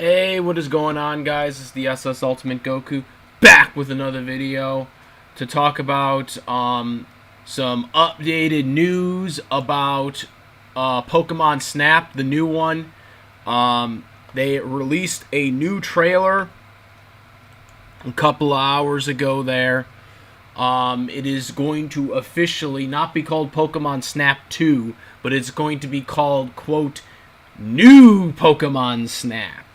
Hey, what is going on, guys? It's the SS Ultimate Goku back with another video to talk about some updated news about Pokemon Snap, the new one. They released a new trailer a couple of hours ago there. It is going to officially not be called Pokemon Snap 2, but it's going to be called, quote, New Pokemon Snap.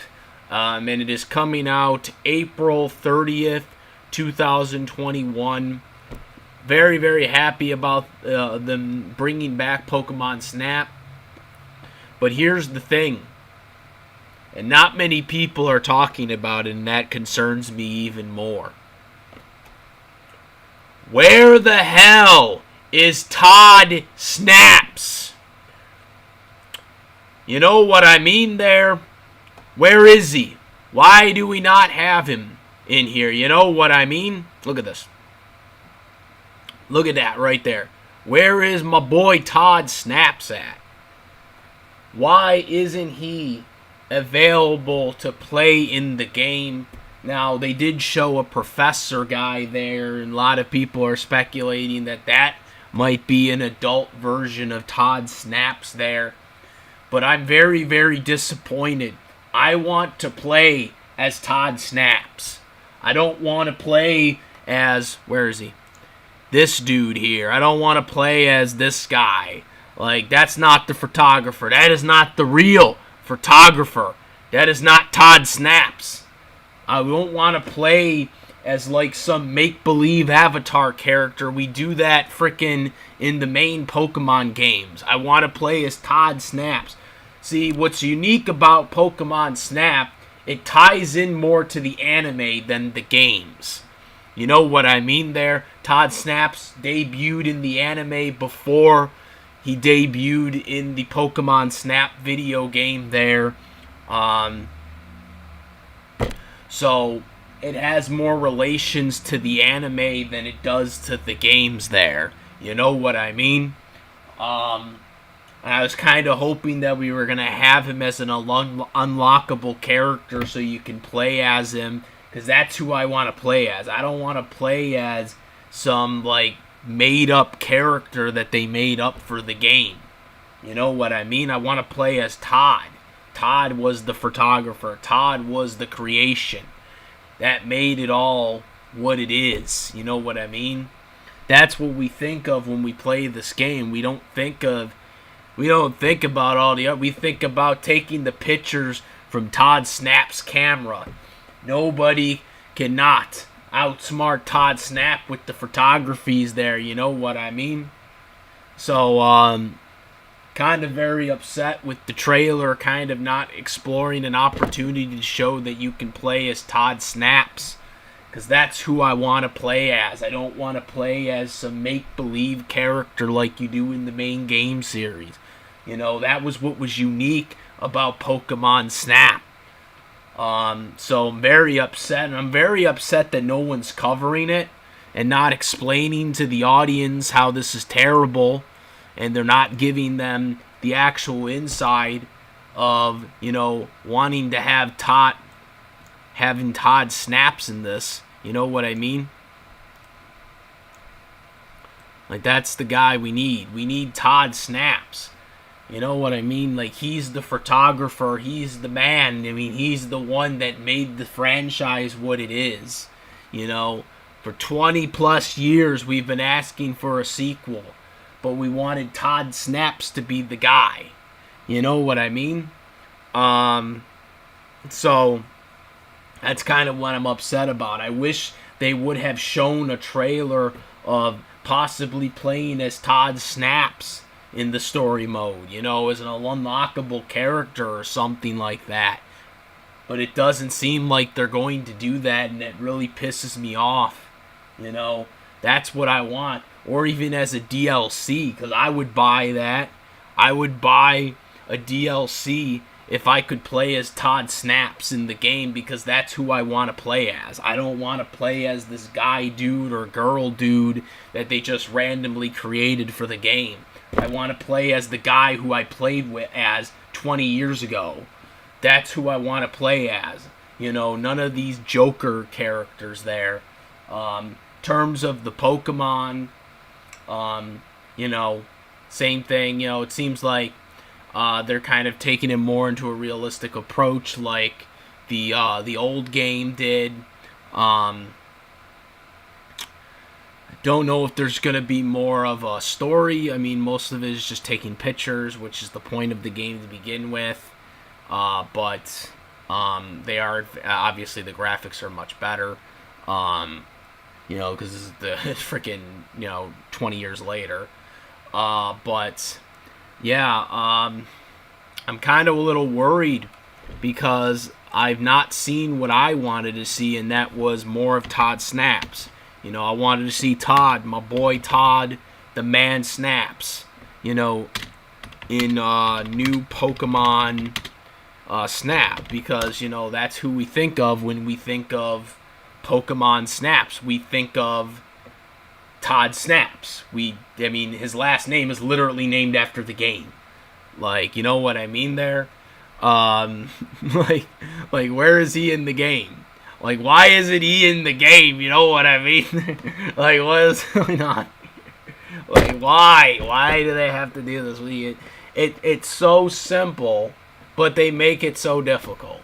And it is coming out April 30th, 2021. Very, very happy about them bringing back Pokemon Snap. But here's the thing. And not many people are talking about it, and that concerns me even more. Where the hell is Todd Snaps? You know what I mean there? Where is he? Why do we not have him in here? You know what I mean? Look at this. Look at that right there. Where is my boy Todd Snaps at? Why isn't he available to play in the game? Now, they did show a professor guy there, and a lot of people are speculating that that might be an adult version of Todd Snaps there. But I'm very, very disappointed. I want to play as Todd Snaps. I don't want to play as, where is he? This dude here. I don't want to play as this guy. Like, that's not the photographer. That is not the real photographer. That is not Todd Snaps. I don't want to play as like some make-believe avatar character. We do that frickin' in the main Pokemon games. I want to play as Todd Snaps. See, what's unique about Pokemon Snap, it ties in more to the anime than the games. You know what I mean there? Todd Snaps debuted in the anime before he debuted in the Pokemon Snap video game there. So, it has more relations to the anime than it does to the games there. You know what I mean? I was kind of hoping that we were going to have him as an unlockable character so you can play as him, because that's who I want to play as. I don't want to play as some, like, made-up character that they made up for the game. You know what I mean? I want to play as Todd. Todd was the photographer. Todd was the creation. That made it all what it is. You know what I mean? That's what we think of when we play this game. We don't think about all the other. We think about taking the pictures from Todd Snap's camera. Nobody cannot outsmart Todd Snap with the photographies there. You know what I mean? So, kind of very upset with the trailer kind of not exploring an opportunity to show that you can play as Todd Snaps. Because that's who I want to play as. I don't want to play as some make-believe character like you do in the main game series. You know, that was what was unique about Pokemon Snap. So I'm very upset. And I'm very upset that no one's covering it and not explaining to the audience how this is terrible. And they're not giving them the actual inside of, you know, wanting to have having Todd Snaps in this. You know what I mean? Like, that's the guy we need. We need Todd Snaps. You know what I mean? Like, he's the photographer. He's the man. I mean, he's the one that made the franchise what it is. You know, for 20 plus years, we've been asking for a sequel. But we wanted Todd Snaps to be the guy. You know what I mean? So, that's kind of what I'm upset about. I wish they would have shown a trailer of possibly playing as Todd Snaps in the story mode, you know, as an unlockable character or something like that. But it doesn't seem like they're going to do that, and it really pisses me off. You know, that's what I want. Or even as a DLC, because I would buy that. I would buy a DLC if I could play as Todd Snaps in the game, because that's who I want to play as. I don't want to play as this guy dude or girl dude that they just randomly created for the game. I want to play as the guy who I played with as 20 years ago. That's who I want to play as. None of these Joker characters there. Terms of the Pokemon, same thing. It seems like they're kind of taking it more into a realistic approach, like the old game did. Don't know if there's going to be more of a story. I mean, most of it is just taking pictures, which is the point of the game to begin with. But they are, obviously the graphics are much better. Because this is the freaking, 20 years later. But yeah, I'm kind of a little worried because I've not seen what I wanted to see, and that was more of Todd Snaps. I wanted to see Todd, my boy Todd, the man Snaps, in new Pokemon Snap, because, that's who we think of when we think of Pokemon Snaps. We think of Todd Snaps. His last name is literally named after the game. Like, you know what I mean there? Like, where is he in the game? Like, why isn't he in the game? You know what I mean? Like, what is going on? Like, why? Why do they have to do this? It's so simple, but they make it so difficult.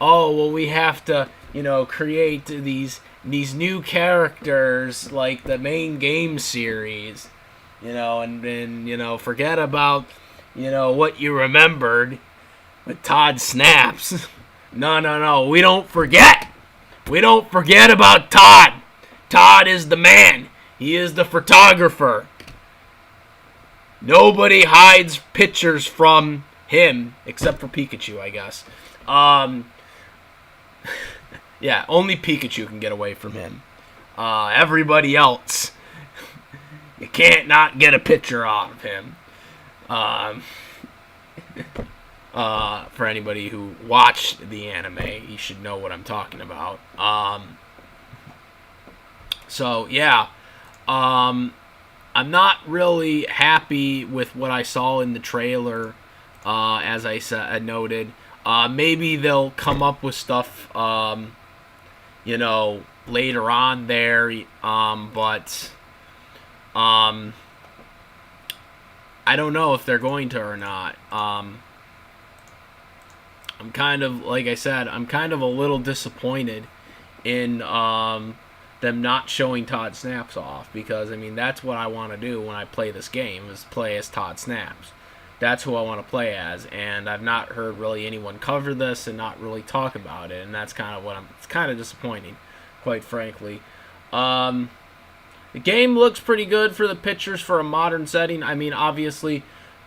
Oh, well, we have to, create these new characters like the main game series, and then, forget about, what you remembered with Todd Snaps. No. We don't forget. We don't forget about Todd. Todd is the man. He is the photographer. Nobody hides pictures from him except for Pikachu, I guess. Yeah, only Pikachu can get away from him. Everybody else, you can't not get a picture out of him. For anybody who watched the anime, you should know what I'm talking about. So yeah, I'm not really happy with what I saw in the trailer. As I noted, maybe they'll come up with stuff, later on there. But I don't know if they're going to or not. I'm kind of, like I said, I'm kind of a little disappointed in them not showing Todd Snaps off, because, that's what I want to do when I play this game, is play as Todd Snaps. That's who I want to play as, and I've not heard really anyone cover this and not really talk about it, and that's kind of it's kind of disappointing, quite frankly. The game looks pretty good for the pictures for a modern setting. Obviously,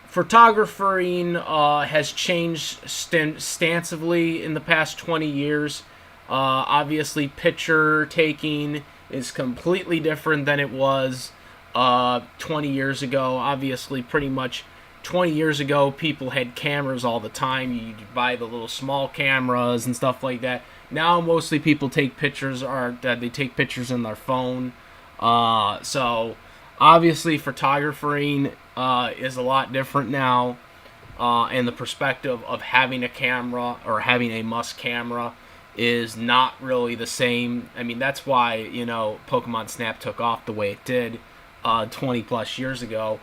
photographing has changed substantively in the past 20 years. Obviously, picture taking is completely different than it was 20 years ago. Obviously, pretty much 20 years ago, people had cameras all the time. You'd buy the little small cameras and stuff like that. Now, mostly people take pictures, or they take pictures in their phone. So, obviously, photographing is a lot different now, and the perspective of having a camera or having a must camera is not really the same. That's why, Pokemon Snap took off the way it did 20 plus years ago.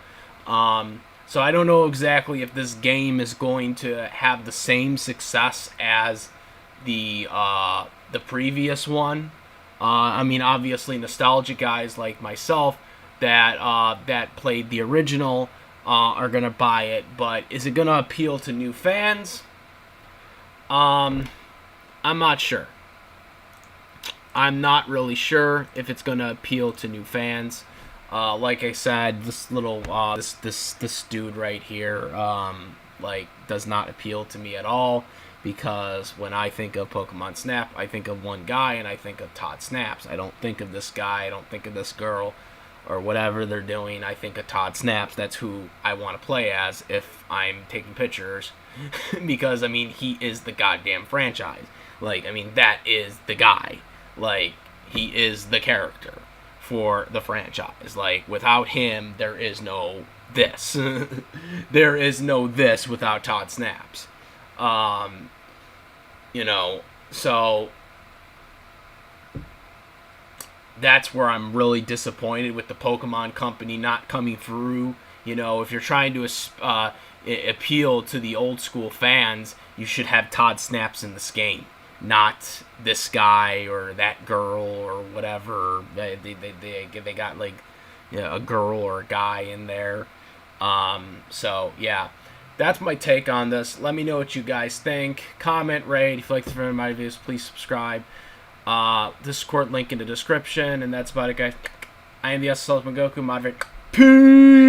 So I don't know exactly if this game is going to have the same success as the previous one. Obviously, nostalgic guys like myself that played the original are gonna buy it, but is it gonna appeal to new fans? I'm not sure. I'm not really sure if it's gonna appeal to new fans. Like I said, this little this dude right here does not appeal to me at all, because when I think of Pokemon Snap, I think of one guy, and I think of Todd Snaps. I don't think of this guy. I don't think of this girl, or whatever they're doing. I think of Todd Snaps. That's who I want to play as if I'm taking pictures, because he is the goddamn franchise. That is the guy. He is the character for the franchise. Without him, there is no this. There is no this without Todd Snaps. You know, so that's where I'm really disappointed with the Pokemon Company not coming through. You know, if you're trying to appeal to the old school fans, you should have Todd Snaps in this game, not this guy or that girl or whatever. They got like, you know, a girl or a guy in there. So yeah, that's my take on this. Let me know what you guys think. Comment, rate. If you like the video, my videos, please subscribe. Discord link in the description, and that's about it, guys. I am the SSL Goku. Moderate. Peace.